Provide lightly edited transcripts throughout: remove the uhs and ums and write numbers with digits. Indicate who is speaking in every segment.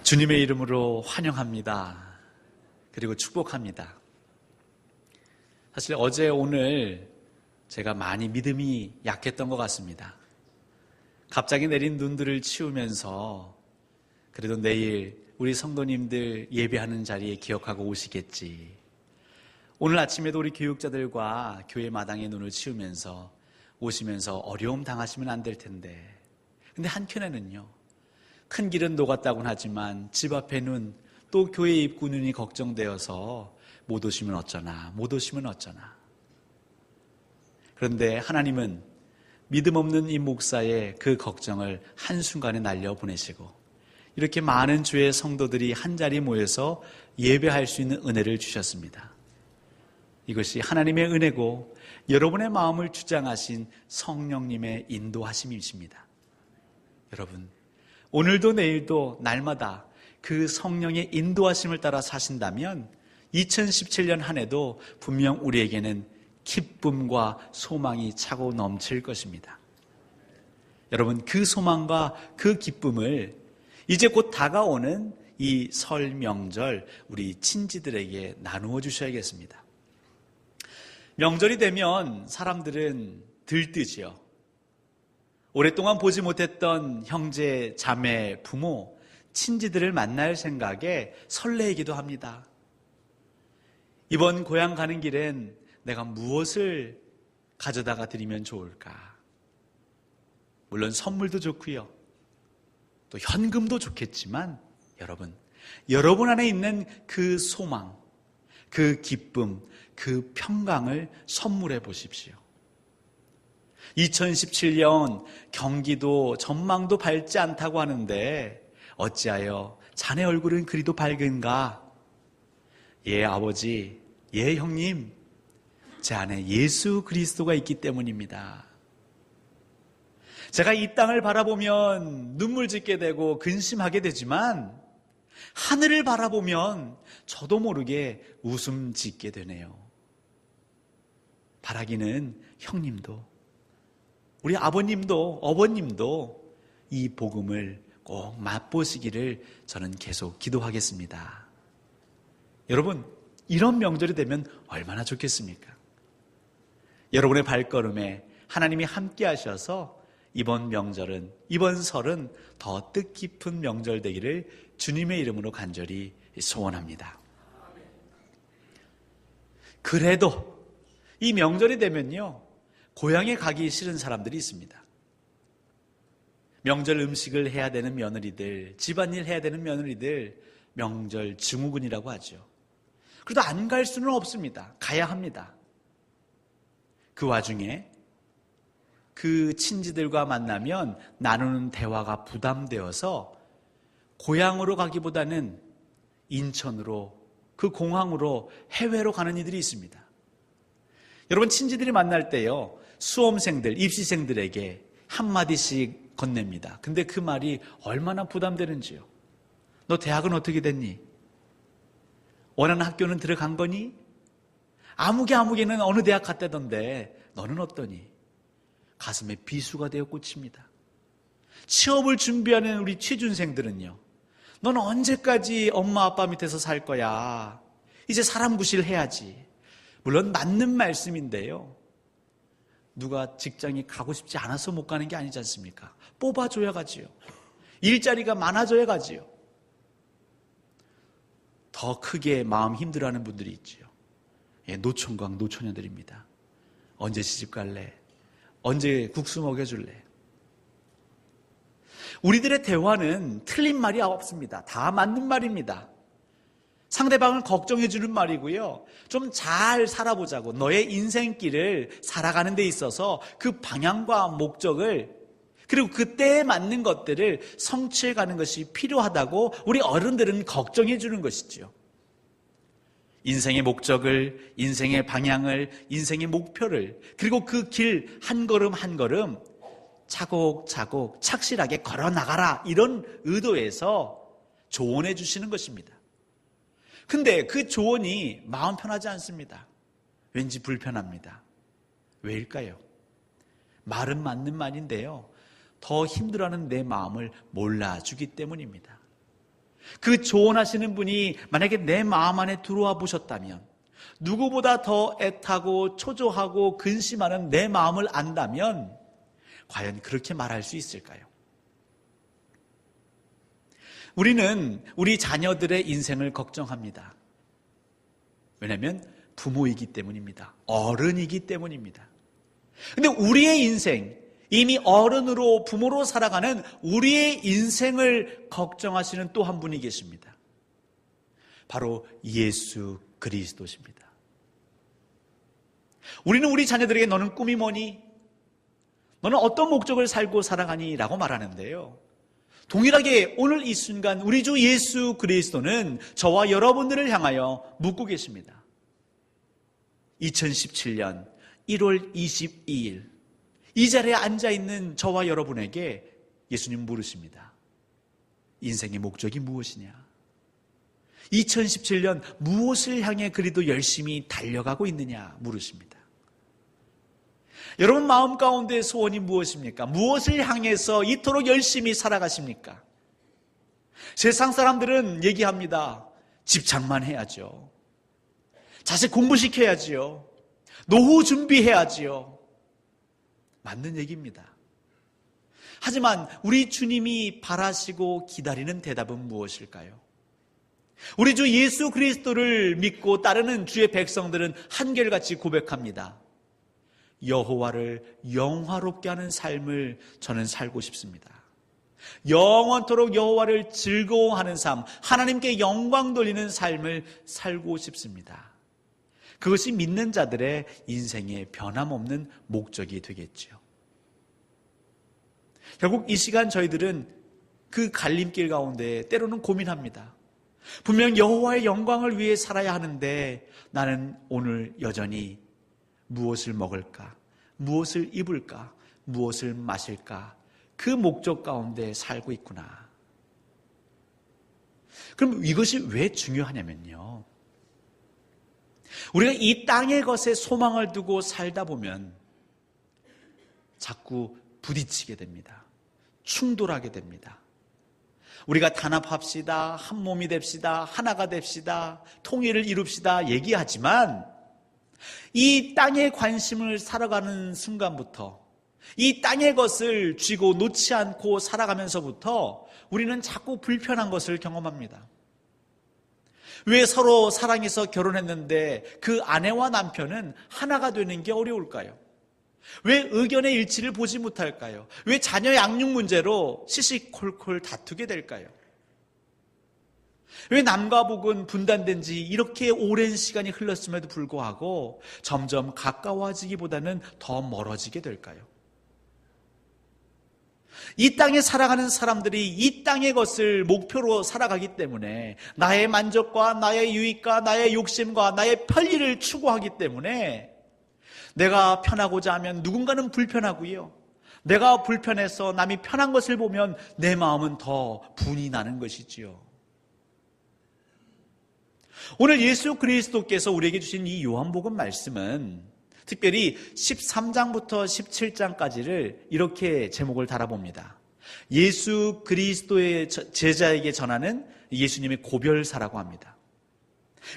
Speaker 1: 주님의 이름으로 환영합니다. 그리고 축복합니다. 사실 어제 오늘 제가 많이 믿음이 약했던 것 같습니다. 갑자기 내린 눈들을 치우면서 그래도 내일 우리 성도님들 예배하는 자리에 기억하고 오시겠지. 오늘 아침에도 우리 교육자들과 교회 마당에 눈을 치우면서 오시면서 어려움 당하시면 안 될 텐데. 근데 한켠에는요, 큰 길은 녹았다고는 하지만 집 앞에 눈, 또 교회 입구 눈이 걱정되어서 못 오시면 어쩌나, 못 오시면 어쩌나. 그런데 하나님은 믿음 없는 이 목사의 그 걱정을 한순간에 날려보내시고 이렇게 많은 주의 성도들이 한자리에 모여서 예배할 수 있는 은혜를 주셨습니다. 이것이 하나님의 은혜고 여러분의 마음을 주장하신 성령님의 인도하심이십니다. 여러분, 오늘도 내일도 날마다 그 성령의 인도하심을 따라 사신다면 2017년 한 해도 분명 우리에게는 기쁨과 소망이 차고 넘칠 것입니다. 여러분, 그 소망과 그 기쁨을 이제 곧 다가오는 이 설 명절 우리 친지들에게 나누어 주셔야겠습니다. 명절이 되면 사람들은 들뜨지요. 오랫동안 보지 못했던 형제, 자매, 부모, 친지들을 만날 생각에 설레이기도 합니다. 이번 고향 가는 길엔 내가 무엇을 가져다가 드리면 좋을까? 물론 선물도 좋고요. 또 현금도 좋겠지만 여러분 안에 있는 그 소망, 그 기쁨, 그 평강을 선물해 보십시오. 2017년 경기도 전망도 밝지 않다고 하는데 어찌하여 자네 얼굴은 그리도 밝은가? 예, 아버지, 예, 형님, 제 안에 예수 그리스도가 있기 때문입니다. 제가 이 땅을 바라보면 눈물 짓게 되고 근심하게 되지만 하늘을 바라보면 저도 모르게 웃음 짓게 되네요. 바라기는 형님도 우리 아버님도 어버님도 이 복음을 꼭 맛보시기를 저는 계속 기도하겠습니다. 여러분, 이런 명절이 되면 얼마나 좋겠습니까? 여러분의 발걸음에 하나님이 함께 하셔서 이번 명절은, 이번 설은 더 뜻깊은 명절 되기를 주님의 이름으로 간절히 소원합니다. 그래도 이 명절이 되면요, 고향에 가기 싫은 사람들이 있습니다. 명절 음식을 해야 되는 며느리들, 집안일 해야 되는 며느리들, 명절 증후군이라고 하죠. 그래도 안 갈 수는 없습니다. 가야 합니다. 그 와중에 그 친지들과 만나면 나누는 대화가 부담되어서 고향으로 가기보다는 인천으로, 그 공항으로, 해외로 가는 이들이 있습니다. 여러분, 친지들이 만날 때요, 수험생들, 입시생들에게 한마디씩 건넵니다. 근데 그 말이 얼마나 부담되는지요. 너 대학은 어떻게 됐니? 원하는 학교는 들어간 거니? 아무개는 어느 대학 갔다던데 너는 어떠니? 가슴에 비수가 되어 꽂힙니다. 취업을 준비하는 우리 취준생들은요, 넌 언제까지 엄마 아빠 밑에서 살 거야? 이제 사람 구실 해야지. 물론 맞는 말씀인데요, 누가 직장에 가고 싶지 않아서 못 가는 게 아니지 않습니까? 뽑아줘야 가지요. 일자리가 많아져야 가지요. 더 크게 마음 힘들어하는 분들이 있지요. 예, 노총각 노처녀들입니다. 언제 시집 갈래? 언제 국수 먹여줄래? 우리들의 대화는 틀린 말이 없습니다. 다 맞는 말입니다. 상대방을 걱정해주는 말이고요, 좀 잘 살아보자고, 너의 인생길을 살아가는 데 있어서 그 방향과 목적을, 그리고 그때에 맞는 것들을 성취해가는 것이 필요하다고 우리 어른들은 걱정해주는 것이지요. 인생의 목적을, 인생의 방향을, 인생의 목표를, 그리고 그 길 한 걸음 한 걸음 차곡차곡 착실하게 걸어나가라, 이런 의도에서 조언해 주시는 것입니다. 근데 그 조언이 마음 편하지 않습니다. 왠지 불편합니다. 왜일까요? 말은 맞는 말인데요, 더 힘들어하는 내 마음을 몰라주기 때문입니다. 그 조언하시는 분이 만약에 내 마음 안에 들어와 보셨다면, 누구보다 더 애타고 초조하고 근심하는 내 마음을 안다면 과연 그렇게 말할 수 있을까요? 우리는 우리 자녀들의 인생을 걱정합니다. 왜냐하면 부모이기 때문입니다. 어른이기 때문입니다. 근데 우리의 인생, 이미 어른으로 부모로 살아가는 우리의 인생을 걱정하시는 또 한 분이 계십니다. 바로 예수 그리스도십니다. 우리는 우리 자녀들에게 너는 꿈이 뭐니? 너는 어떤 목적을 살고 살아가니? 라고 말하는데요. 동일하게 오늘 이 순간 우리 주 예수 그리스도는 저와 여러분들을 향하여 묻고 계십니다. 2017년 1월 22일 이 자리에 앉아있는 저와 여러분에게 예수님 물으십니다. 인생의 목적이 무엇이냐? 2017년 무엇을 향해 그리도 열심히 달려가고 있느냐 물으십니다. 여러분 마음 가운데 소원이 무엇입니까? 무엇을 향해서 이토록 열심히 살아가십니까? 세상 사람들은 얘기합니다. 집착만 해야죠. 자식 공부시켜야지요. 노후 준비해야지요. 맞는 얘기입니다. 하지만 우리 주님이 바라시고 기다리는 대답은 무엇일까요? 우리 주 예수 그리스도를 믿고 따르는 주의 백성들은 한결같이 고백합니다. 여호와를 영화롭게 하는 삶을 저는 살고 싶습니다. 영원토록 여호와를 즐거워하는 삶, 하나님께 영광 돌리는 삶을 살고 싶습니다. 그것이 믿는 자들의 인생의 변함없는 목적이 되겠죠. 결국 이 시간 저희들은 그 갈림길 가운데 때로는 고민합니다. 분명 여호와의 영광을 위해 살아야 하는데 나는 오늘 여전히 무엇을 먹을까? 무엇을 입을까? 무엇을 마실까? 그 목적 가운데 살고 있구나. 그럼 이것이 왜 중요하냐면요. 우리가 이 땅의 것에 소망을 두고 살다 보면 자꾸 부딪히게 됩니다. 충돌하게 됩니다. 우리가 단합합시다, 한 몸이 됩시다, 하나가 됩시다, 통일을 이룹시다 얘기하지만 이 땅의 관심을 살아가는 순간부터, 이 땅의 것을 쥐고 놓지 않고 살아가면서부터 우리는 자꾸 불편한 것을 경험합니다. 왜 서로 사랑해서 결혼했는데 그 아내와 남편은 하나가 되는 게 어려울까요? 왜 의견의 일치를 보지 못할까요? 왜 자녀 양육 문제로 시시콜콜 다투게 될까요? 왜 남과 북은 분단된 지 이렇게 오랜 시간이 흘렀음에도 불구하고 점점 가까워지기보다는 더 멀어지게 될까요? 이 땅에 살아가는 사람들이 이 땅의 것을 목표로 살아가기 때문에 나의 만족과 나의 유익과 나의 욕심과 나의 편리를 추구하기 때문에 내가 편하고자 하면 누군가는 불편하고요. 내가 불편해서 남이 편한 것을 보면 내 마음은 더 분이 나는 것이지요. 오늘 예수 그리스도께서 우리에게 주신 이 요한복음 말씀은 특별히 13장부터 17장까지를 이렇게 제목을 달아봅니다. 예수 그리스도의 제자에게 전하는 예수님의 고별사라고 합니다.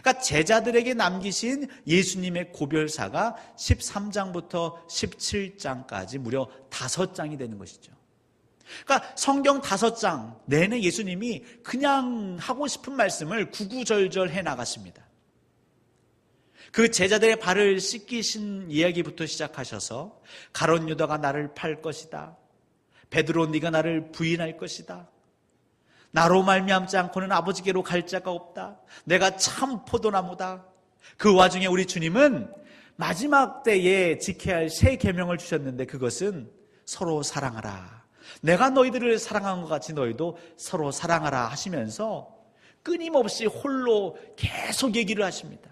Speaker 1: 그러니까 제자들에게 남기신 예수님의 고별사가 13장부터 17장까지 무려 5장이 되는 것이죠. 그러니까 성경 5장 내내 예수님이 그냥 하고 싶은 말씀을 구구절절 해나가십니다. 그 제자들의 발을 씻기신 이야기부터 시작하셔서 가룟 유다가 나를 팔 것이다. 베드로 네가 나를 부인할 것이다. 나로 말미암지 않고는 아버지께로 갈 자가 없다. 내가 참 포도나무다. 그 와중에 우리 주님은 마지막 때에 지켜야 할 새 계명을 주셨는데 그것은 서로 사랑하라. 내가 너희들을 사랑한 것 같이 너희도 서로 사랑하라 하시면서 끊임없이 홀로 계속 얘기를 하십니다.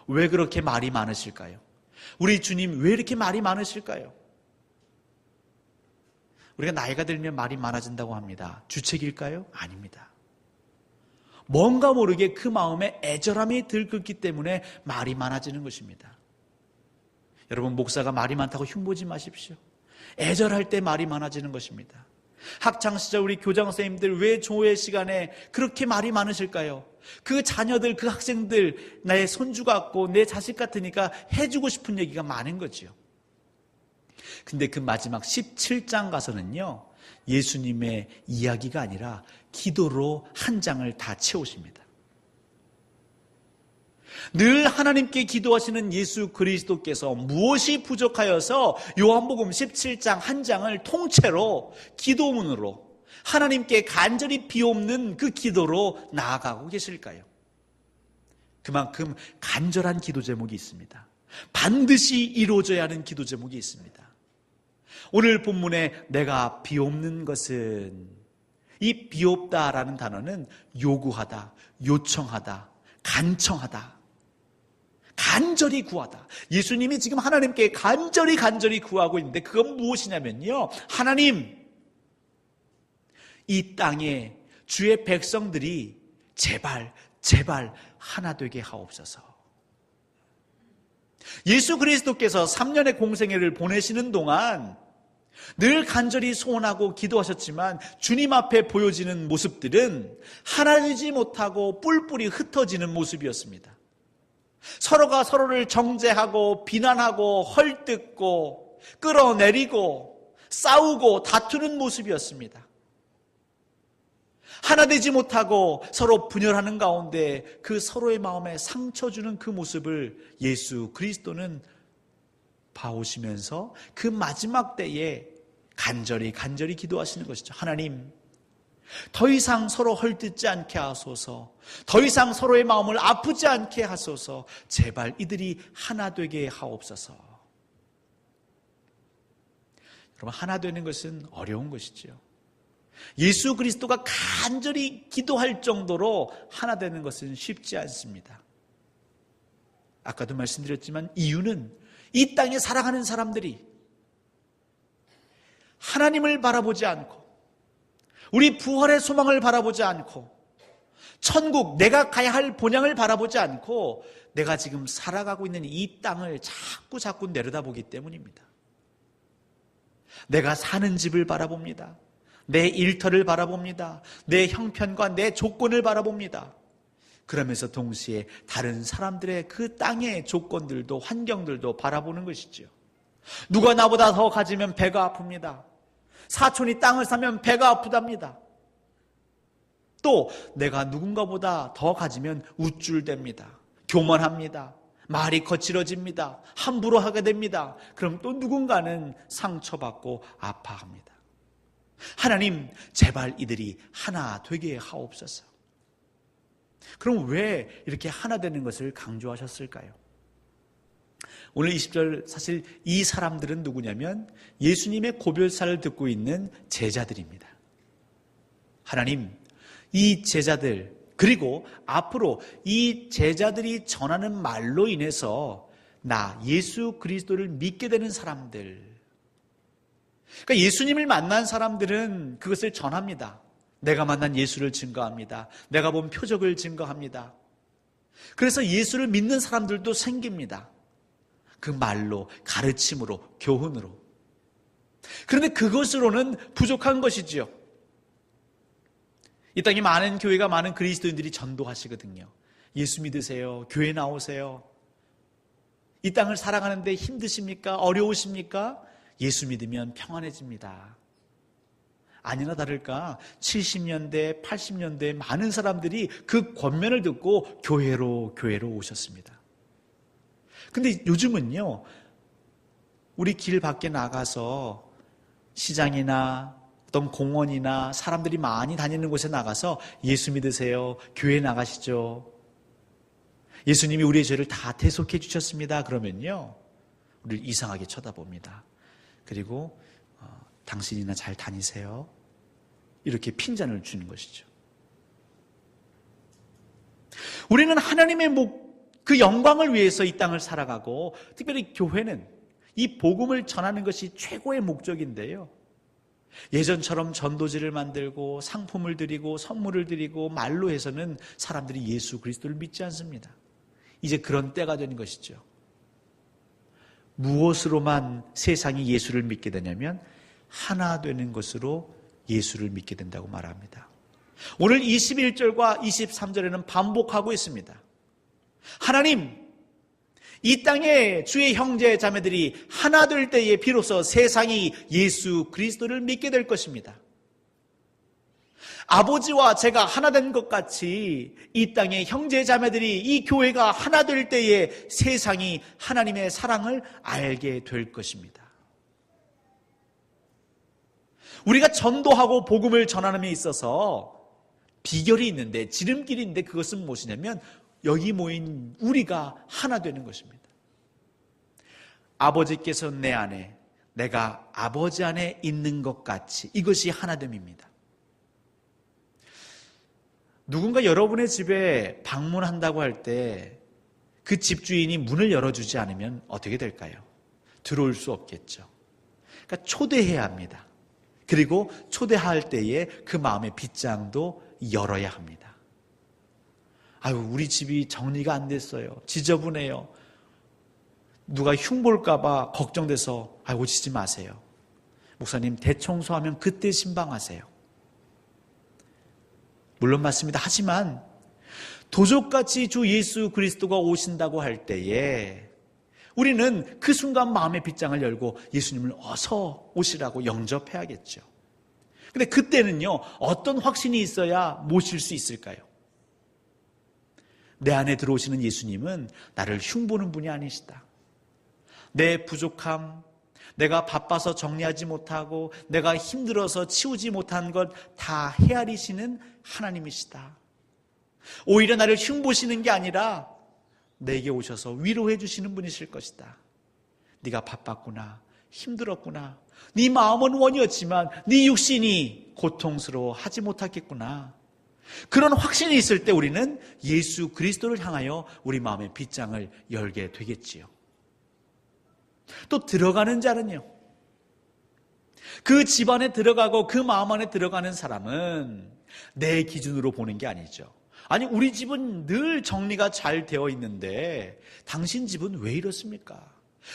Speaker 1: 왜 그렇게 말이 많으실까요? 우리 주님 왜 이렇게 말이 많으실까요? 우리가 나이가 들면 말이 많아진다고 합니다. 주책일까요? 아닙니다. 뭔가 모르게 그 마음에 애절함이 들끓기 때문에 말이 많아지는 것입니다. 여러분 목사가 말이 많다고 흉보지 마십시오. 애절할 때 말이 많아지는 것입니다. 학창시절 우리 교장선생님들 왜 조회 시간에 그렇게 말이 많으실까요? 그 자녀들, 그 학생들 나의 손주 같고 내 자식 같으니까 해주고 싶은 얘기가 많은 거지요. 근데 그 마지막 17장 가서는요, 예수님의 이야기가 아니라 기도로 한 장을 다 채우십니다. 늘 하나님께 기도하시는 예수 그리스도께서 무엇이 부족하여서 요한복음 17장 한 장을 통째로 기도문으로 하나님께 간절히 비옵는 그 기도로 나아가고 계실까요? 그만큼 간절한 기도 제목이 있습니다. 반드시 이루어져야 하는 기도 제목이 있습니다. 오늘 본문에 내가 비옵는 것은, 이 비옵다라는 단어는 요구하다, 요청하다, 간청하다, 간절히 구하다. 예수님이 지금 하나님께 간절히 구하고 있는데 그건 무엇이냐면요, 하나님, 이 땅에 주의 백성들이 제발 하나 되게 하옵소서. 예수 그리스도께서 3년의 공생애를 보내시는 동안 늘 간절히 소원하고 기도하셨지만 주님 앞에 보여지는 모습들은 하나 되지 못하고 뿔뿔이 흩어지는 모습이었습니다. 서로가 서로를 정죄하고 비난하고 헐뜯고 끌어내리고 싸우고 다투는 모습이었습니다. 하나 되지 못하고 서로 분열하는 가운데 그 서로의 마음에 상처 주는 그 모습을 예수 그리스도는 봐오시면서 그 마지막 때에 간절히 기도하시는 것이죠. 하나님, 더 이상 서로 헐뜯지 않게 하소서. 더 이상 서로의 마음을 아프지 않게 하소서. 제발 이들이 하나 되게 하옵소서. 여러분, 하나 되는 것은 어려운 것이죠. 예수 그리스도가 간절히 기도할 정도로 하나 되는 것은 쉽지 않습니다. 아까도 말씀드렸지만 이유는 이 땅에 살아가는 사람들이 하나님을 바라보지 않고 우리 부활의 소망을 바라보지 않고 천국, 내가 가야 할 본향을 바라보지 않고 내가 지금 살아가고 있는 이 땅을 자꾸 내려다보기 때문입니다. 내가 사는 집을 바라봅니다. 내 일터를 바라봅니다. 내 형편과 내 조건을 바라봅니다. 그러면서 동시에 다른 사람들의 그 땅의 조건들도 환경들도 바라보는 것이죠. 누가 나보다 더 가지면 배가 아픕니다. 사촌이 땅을 사면 배가 아프답니다. 또 내가 누군가보다 더 가지면 우쭐댑니다. 교만합니다. 말이 거칠어집니다. 함부로 하게 됩니다. 그럼 또 누군가는 상처받고 아파합니다. 하나님, 제발 이들이 하나 되게 하옵소서. 그럼 왜 이렇게 하나 되는 것을 강조하셨을까요? 오늘 20절, 사실 이 사람들은 누구냐면 예수님의 고별사를 듣고 있는 제자들입니다. 하나님, 이 제자들, 그리고 앞으로 이 제자들이 전하는 말로 인해서 나 예수 그리스도를 믿게 되는 사람들, 그러니까 예수님을 만난 사람들은 그것을 전합니다. 내가 만난 예수를 증거합니다. 내가 본 표적을 증거합니다. 그래서 예수를 믿는 사람들도 생깁니다. 그 말로, 가르침으로, 교훈으로. 그런데 그것으로는 부족한 것이지요. 이 땅에 많은 교회가, 많은 그리스도인들이 전도하시거든요. 예수 믿으세요. 교회 나오세요. 이 땅을 살아가는데 힘드십니까? 어려우십니까? 예수 믿으면 평안해집니다. 아니나 다를까 70년대, 80년대 많은 사람들이 그 권면을 듣고 교회로 오셨습니다. 근데 요즘은요, 우리 길 밖에 나가서 시장이나 어떤 공원이나 사람들이 많이 다니는 곳에 나가서 예수 믿으세요. 교회 나가시죠. 예수님이 우리의 죄를 다 대속해 주셨습니다. 그러면요, 우리를 이상하게 쳐다봅니다. 그리고 당신이나 잘 다니세요. 이렇게 핀잔을 주는 것이죠. 우리는 하나님의 그 영광을 위해서 이 땅을 살아가고, 특별히 교회는 이 복음을 전하는 것이 최고의 목적인데요. 예전처럼 전도지를 만들고 상품을 드리고 선물을 드리고 말로 해서는 사람들이 예수 그리스도를 믿지 않습니다. 이제 그런 때가 되는 것이죠. 무엇으로만 세상이 예수를 믿게 되냐면 하나 되는 것으로 예수를 믿게 된다고 말합니다. 오늘 21절과 23절에는 반복하고 있습니다. 하나님, 이 땅에 주의 형제 자매들이 하나 될 때에 비로소 세상이 예수 그리스도를 믿게 될 것입니다. 아버지와 제가 하나 된 것 같이 이 땅의 형제 자매들이, 이 교회가 하나 될 때에 세상이 하나님의 사랑을 알게 될 것입니다. 우리가 전도하고 복음을 전하는 데 있어서 비결이 있는데, 지름길이 있는데, 그것은 무엇이냐면 여기 모인 우리가 하나 되는 것입니다. 아버지께서 내 안에, 내가 아버지 안에 있는 것 같이, 이것이 하나됨입니다. 누군가 여러분의 집에 방문한다고 할 때 그 집주인이 문을 열어주지 않으면 어떻게 될까요? 들어올 수 없겠죠. 그러니까 초대해야 합니다. 그리고 초대할 때에 그 마음의 빗장도 열어야 합니다. 아유, 우리 집이 정리가 안 됐어요. 지저분해요. 누가 흉볼까봐 걱정돼서 오시지 마세요. 목사님, 대청소하면 그때 신방하세요. 물론 맞습니다. 하지만 도적같이 주 예수 그리스도가 오신다고 할 때에 우리는 그 순간 마음의 빗장을 열고 예수님을 어서 오시라고 영접해야겠죠. 근데 그때는요, 어떤 확신이 있어야 모실 수 있을까요? 내 안에 들어오시는 예수님은 나를 흉보는 분이 아니시다. 내 부족함, 내가 바빠서 정리하지 못하고 내가 힘들어서 치우지 못한 것 다 헤아리시는 하나님이시다. 오히려 나를 흉보시는 게 아니라 내게 오셔서 위로해 주시는 분이실 것이다. 네가 바빴구나, 힘들었구나, 네 마음은 원이었지만 네 육신이 고통스러워 하지 못하겠구나. 그런 확신이 있을 때 우리는 예수 그리스도를 향하여 우리 마음의 빗장을 열게 되겠지요. 또 들어가는 자는요, 그 집 안에 들어가고 그 마음 안에 들어가는 사람은 내 기준으로 보는 게 아니죠. 아니, 우리 집은 늘 정리가 잘 되어 있는데 당신 집은 왜 이렇습니까?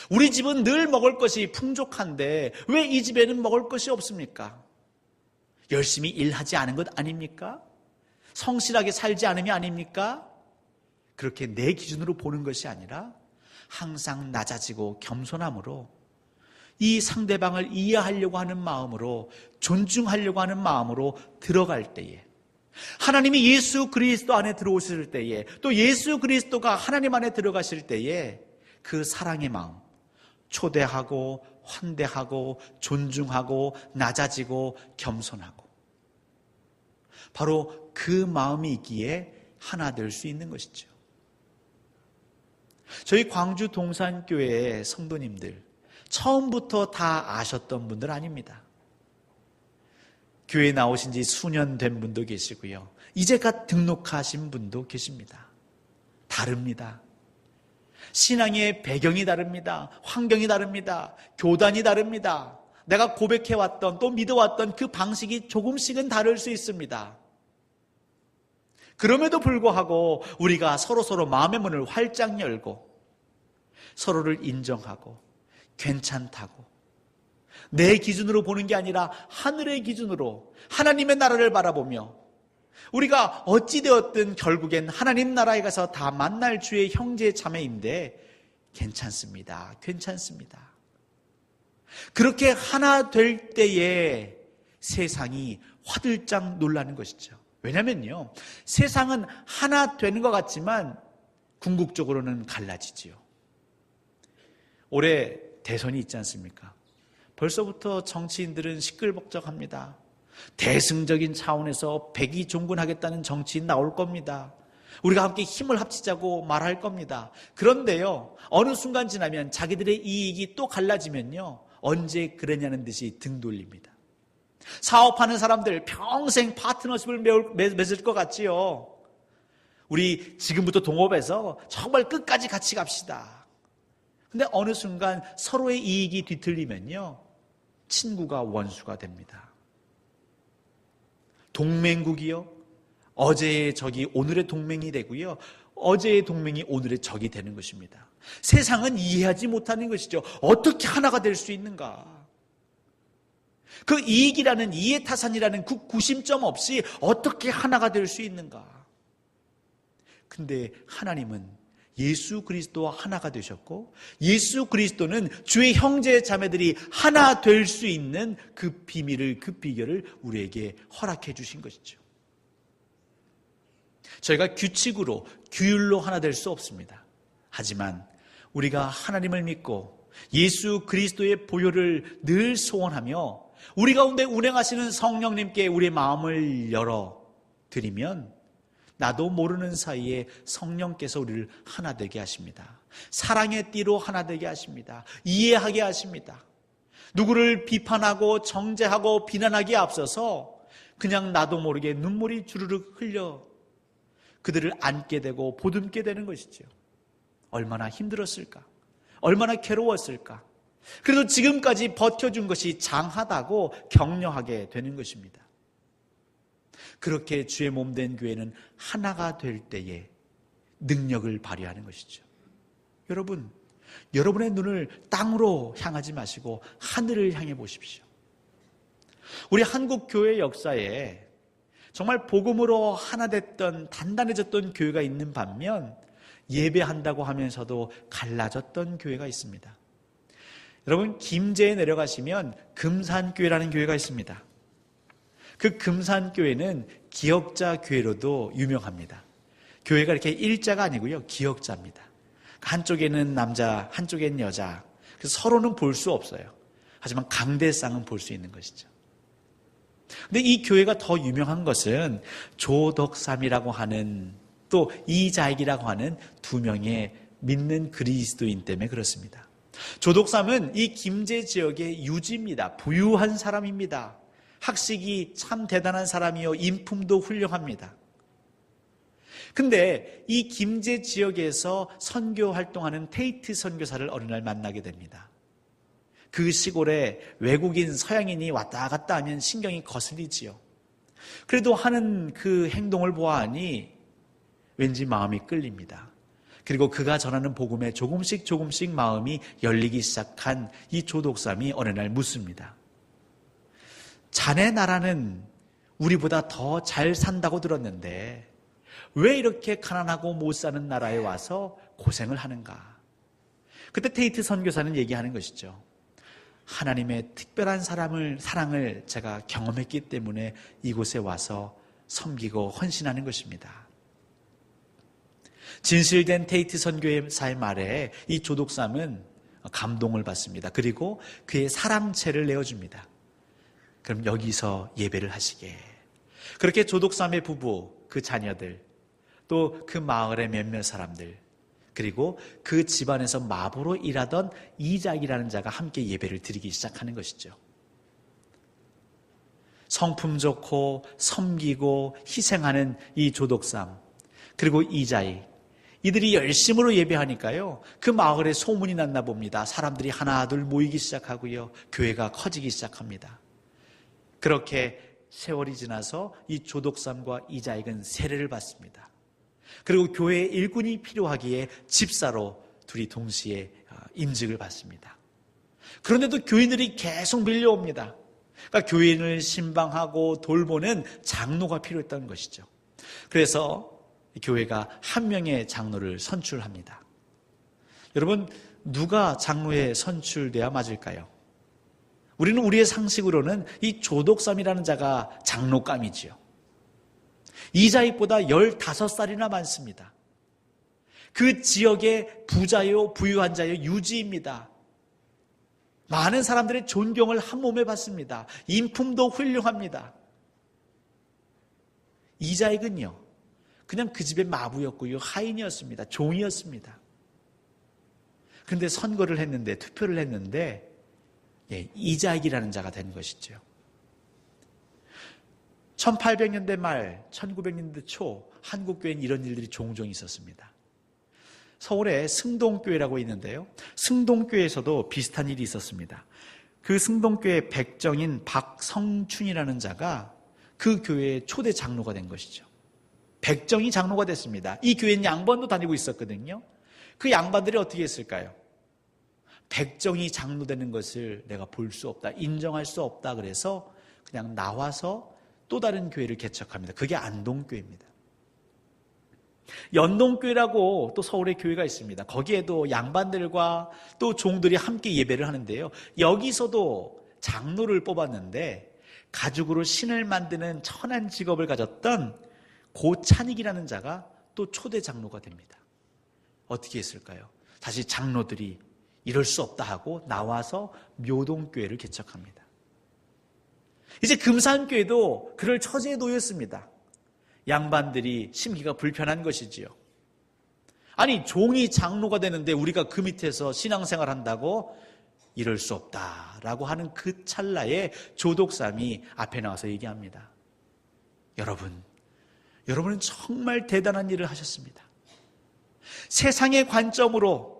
Speaker 1: 우리 집은 늘 먹을 것이 풍족한데 왜 이 집에는 먹을 것이 없습니까? 열심히 일하지 않은 것 아닙니까? 성실하게 살지 않음이 아닙니까? 그렇게 내 기준으로 보는 것이 아니라 항상 낮아지고 겸손함으로 이 상대방을 이해하려고 하는 마음으로, 존중하려고 하는 마음으로 들어갈 때에, 하나님이 예수 그리스도 안에 들어오실 때에, 또 예수 그리스도가 하나님 안에 들어가실 때에 그 사랑의 마음, 초대하고 환대하고 존중하고 낮아지고 겸손하고, 바로 그 마음이 있기에 하나 될 수 있는 것이죠. 저희 광주 동산교회의 성도님들, 처음부터 다 아셨던 분들 아닙니다. 교회에 나오신 지 수년 된 분도 계시고요, 이제가 등록하신 분도 계십니다. 다릅니다. 신앙의 배경이 다릅니다. 환경이 다릅니다. 교단이 다릅니다. 내가 고백해왔던, 또 믿어왔던 그 방식이 조금씩은 다를 수 있습니다. 그럼에도 불구하고 우리가 서로 마음의 문을 활짝 열고 서로를 인정하고 괜찮다고, 내 기준으로 보는 게 아니라 하늘의 기준으로 하나님의 나라를 바라보며, 우리가 어찌되었든 결국엔 하나님 나라에 가서 다 만날 주의 형제 자매인데 괜찮습니다. 괜찮습니다. 그렇게 하나 될 때에 세상이 화들짝 놀라는 것이죠. 왜냐면요, 세상은 하나 되는 것 같지만 궁극적으로는 갈라지지요. 올해 대선이 있지 않습니까? 벌써부터 정치인들은 시끌벅적합니다. 대승적인 차원에서 백의종군하겠다는 정치인 나올 겁니다. 우리가 함께 힘을 합치자고 말할 겁니다. 그런데요, 어느 순간 지나면 자기들의 이익이 또 갈라지면요, 언제 그랬냐는 듯이 등 돌립니다. 사업하는 사람들 평생 파트너십을 맺을 것 같지요. 우리 지금부터 동업해서 정말 끝까지 같이 갑시다. 근데 어느 순간 서로의 이익이 뒤틀리면요, 친구가 원수가 됩니다. 동맹국이요, 어제의 적이 오늘의 동맹이 되고요, 어제의 동맹이 오늘의 적이 되는 것입니다. 세상은 이해하지 못하는 것이죠. 어떻게 하나가 될 수 있는가? 그 이익이라는 이해타산이라는 그 구심점 없이 어떻게 하나가 될 수 있는가? 근데 하나님은 예수 그리스도와 하나가 되셨고 예수 그리스도는 주의 형제 자매들이 하나 될 수 있는 그 비밀을, 그 비결을 우리에게 허락해 주신 것이죠. 저희가 규칙으로, 규율로 하나 될 수 없습니다. 하지만 우리가 하나님을 믿고 예수 그리스도의 보혈을 늘 소원하며 우리 가운데 운행하시는 성령님께 우리의 마음을 열어드리면 나도 모르는 사이에 성령께서 우리를 하나 되게 하십니다. 사랑의 띠로 하나 되게 하십니다. 이해하게 하십니다. 누구를 비판하고 정죄하고 비난하기에 앞서서 그냥 나도 모르게 눈물이 주르륵 흘려 그들을 안게 되고 보듬게 되는 것이죠. 얼마나 힘들었을까? 얼마나 괴로웠을까? 그래도 지금까지 버텨준 것이 장하다고 격려하게 되는 것입니다. 그렇게 주의 몸 된 교회는 하나가 될 때에 능력을 발휘하는 것이죠. 여러분, 여러분의 눈을 땅으로 향하지 마시고 하늘을 향해 보십시오. 우리 한국 교회 역사에 정말 복음으로 하나 됐던, 단단해졌던 교회가 있는 반면 예배한다고 하면서도 갈라졌던 교회가 있습니다. 여러분, 김제에 내려가시면 금산교회라는 교회가 있습니다. 그 금산교회는 기역자 교회로도 유명합니다. 교회가 이렇게 일자가 아니고요, 기역자입니다. 한쪽에는 남자, 한쪽에는 여자. 그래서 서로는 볼 수 없어요. 하지만 강대상은 볼 수 있는 것이죠. 근데 이 교회가 더 유명한 것은 조덕삼이라고 하는, 또 이자익이라고 하는 두 명의 믿는 그리스도인 때문에 그렇습니다. 조덕삼은 이 김제 지역의 유지입니다. 부유한 사람입니다. 학식이 참 대단한 사람이요, 인품도 훌륭합니다. 근데 이 김제 지역에서 선교 활동하는 테이트 선교사를 어느 날 만나게 됩니다. 그 시골에 외국인, 서양인이 왔다 갔다 하면 신경이 거슬리지요. 그래도 하는 그 행동을 보아하니 왠지 마음이 끌립니다. 그리고 그가 전하는 복음에 조금씩 마음이 열리기 시작한 이 조독삼이 어느 날 묻습니다. 자네 나라는 우리보다 더 잘 산다고 들었는데 왜 이렇게 가난하고 못 사는 나라에 와서 고생을 하는가? 그때 테이트 선교사는 얘기하는 것이죠. 하나님의 특별한 사랑을 제가 경험했기 때문에 이곳에 와서 섬기고 헌신하는 것입니다. 진실된 테이트 선교사의 말에 이 조독삼은 감동을 받습니다. 그리고 그의 사랑채를 내어줍니다. 그럼 여기서 예배를 하시게. 그렇게 조독삼의 부부, 그 자녀들, 또 그 마을의 몇몇 사람들, 그리고 그 집안에서 마부로 일하던 이작이라는 자가 함께 예배를 드리기 시작하는 것이죠. 성품 좋고 섬기고 희생하는 이 조독삼, 그리고 이자익, 이들이 열심으로 예배하니까요, 그 마을에 소문이 났나 봅니다. 사람들이 하나둘 모이기 시작하고요, 교회가 커지기 시작합니다. 그렇게 세월이 지나서 이 조독삼과 이자익은 세례를 받습니다. 그리고 교회에 일꾼이 필요하기에 집사로 둘이 동시에 임직을 받습니다. 그런데도 교인들이 계속 밀려옵니다. 그러니까 교인을 신방하고 돌보는 장로가 필요했던 것이죠. 그래서 교회가 한 명의 장로를 선출합니다. 여러분, 누가 장로에 선출돼야 맞을까요? 우리는 우리의 상식으로는 이 조독삼이라는 자가 장로감이지요. 이자익보다 15살이나 많습니다. 그 지역의 부자요, 부유한 자요, 유지입니다. 많은 사람들의 존경을 한 몸에 받습니다. 인품도 훌륭합니다. 이자익은요, 그냥 그 집의 마부였고요, 하인이었습니다. 종이었습니다. 그런데 선거를 했는데, 투표를 했는데 이자익이라는 자가 된 것이죠. 1800년대 말, 1900년대 초 한국교회는 이런 일들이 종종 있었습니다. 서울에 승동교회라고 있는데요, 승동교회에서도 비슷한 일이 있었습니다. 그 승동교회 백정인 박성춘이라는 자가 그 교회의 초대 장로가 된 것이죠. 백정이 장로가 됐습니다. 이 교회는 양반도 다니고 있었거든요. 그 양반들이 어떻게 했을까요? 백정이 장로 되는 것을 내가 볼 수 없다, 인정할 수 없다. 그래서 그냥 나와서 또 다른 교회를 개척합니다. 그게 안동교회입니다. 연동교회라고 또 서울에 교회가 있습니다. 거기에도 양반들과 또 종들이 함께 예배를 하는데요. 여기서도 장로를 뽑았는데 가죽으로 신을 만드는 천한 직업을 가졌던 고찬익이라는 자가 또 초대 장로가 됩니다. 어떻게 했을까요? 다시 장로들이 이럴 수 없다 하고 나와서 묘동교회를 개척합니다. 이제 금산교회도 그럴 처지에 놓였습니다. 양반들이 심기가 불편한 것이지요. 아니, 종이 장로가 되는데 우리가 그 밑에서 신앙생활 한다고? 이럴 수 없다라고 하는 그 찰나에 조독삼이 앞에 나와서 얘기합니다. 여러분은 정말 대단한 일을 하셨습니다. 세상의 관점으로,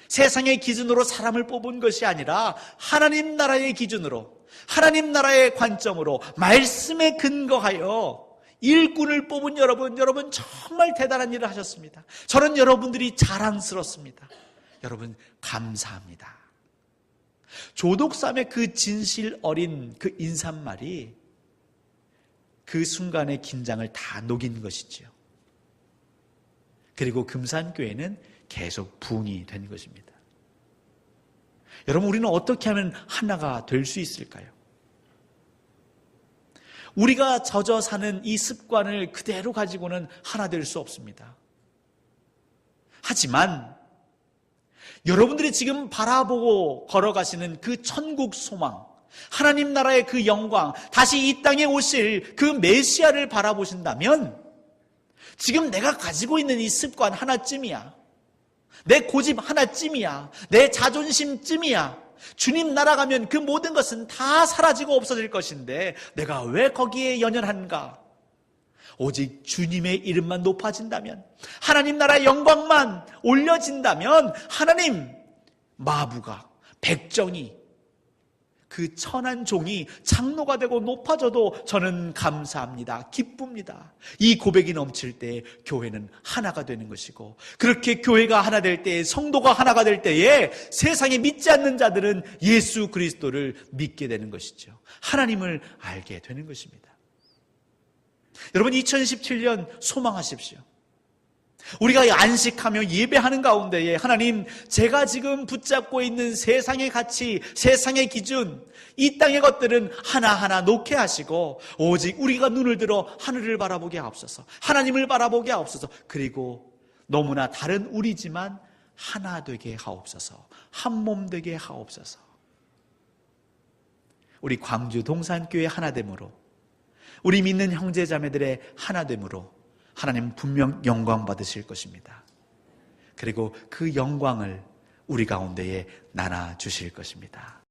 Speaker 1: 세상의 기준으로 사람을 뽑은 것이 아니라 하나님 나라의 기준으로, 하나님 나라의 관점으로 말씀에 근거하여 일꾼을 뽑은 여러분 정말 대단한 일을 하셨습니다. 저는 여러분들이 자랑스럽습니다. 여러분 감사합니다. 조독삼의 그 진실 어린 그 인사말이 그 순간의 긴장을 다 녹인 것이지요. 그리고 금산교회는 계속 부흥이 된 것입니다. 여러분, 우리는 어떻게 하면 하나가 될 수 있을까요? 우리가 젖어 사는 이 습관을 그대로 가지고는 하나 될 수 없습니다. 하지만 여러분들이 지금 바라보고 걸어가시는 그 천국 소망, 하나님 나라의 그 영광, 다시 이 땅에 오실 그 메시아를 바라보신다면 지금 내가 가지고 있는 이 습관 하나쯤이야, 내 고집 하나쯤이야, 내 자존심쯤이야, 주님 날아가면 그 모든 것은 다 사라지고 없어질 것인데 내가 왜 거기에 연연한가? 오직 주님의 이름만 높아진다면, 하나님 나라의 영광만 올려진다면 하나님, 마부가, 백정이, 그 천한 종이 장로가 되고 높아져도 저는 감사합니다. 기쁩니다. 이 고백이 넘칠 때 교회는 하나가 되는 것이고, 그렇게 교회가 하나 될 때에, 성도가 하나가 될 때에 세상에 믿지 않는 자들은 예수 그리스도를 믿게 되는 것이죠. 하나님을 알게 되는 것입니다. 여러분, 2017년 소망하십시오. 우리가 안식하며 예배하는 가운데에 하나님, 제가 지금 붙잡고 있는 세상의 가치, 세상의 기준, 이 땅의 것들은 하나하나 놓게 하시고 오직 우리가 눈을 들어 하늘을 바라보게 하옵소서, 하나님을 바라보게 하옵소서, 그리고 너무나 다른 우리지만 하나 되게 하옵소서, 한 몸 되게 하옵소서. 우리 광주 동산교회 하나됨으로, 우리 믿는 형제자매들의 하나됨으로 하나님 분명 영광 받으실 것입니다. 그리고 그 영광을 우리 가운데에 나눠 주실 것입니다.